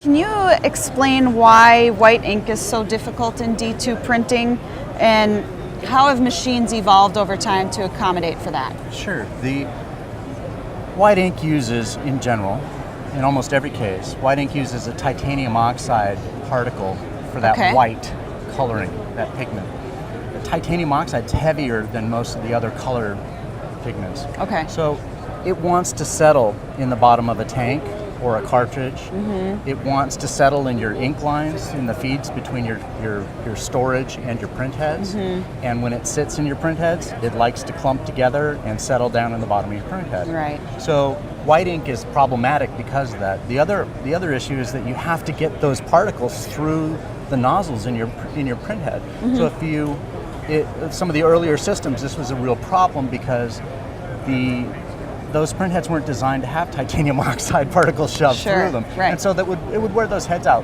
Can you explain why white ink is so difficult in D2 printing, and how have machines evolved over time to accommodate for that? Sure. The white ink uses, in general, in almost every case, white ink uses a titanium oxide particle for that Okay. white coloring, that pigment. The titanium oxide is heavier than most of the other color pigments. Okay. So it wants to settle in the bottom of a tank or a cartridge. It wants to settle in your ink lines, in the feeds between your storage and your print heads. And when it sits in your print heads, it likes to clump together and settle down in the bottom of your print head. Right. So white ink is problematic because of that. The other issue is that you have to get those particles through the nozzles in your print head. So some of the earlier systems, this was a real problem because those print heads weren't designed to have titanium oxide particles shoved through them. Right. And so it would wear those heads out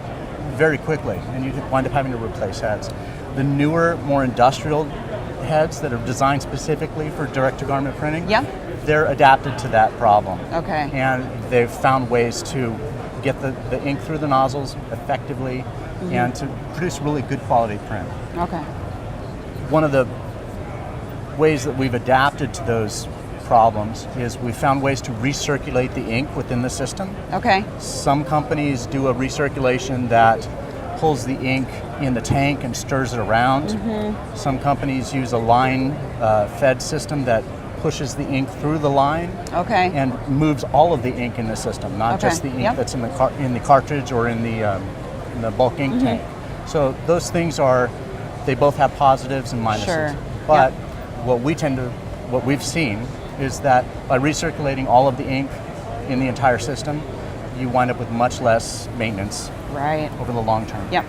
very quickly, and you'd wind up having to replace heads. The newer, more industrial heads that are designed specifically for direct-to-garment printing, they're adapted to that problem. Okay. And they've found ways to get the ink through the nozzles effectively and to produce really good quality print. Okay. One of the ways that we've adapted to those problems is we found ways to recirculate the ink within the system. Okay. Some companies do a recirculation that pulls the ink in the tank and stirs it around. Some companies use a line fed system that pushes the ink through the line and moves all of the ink in the system, not just the ink that's in the cartridge or in the bulk ink tank. So those things they both have positives and minuses. But what we've seen is that by recirculating all of the ink in the entire system, you wind up with much less maintenance over the long term. Yep.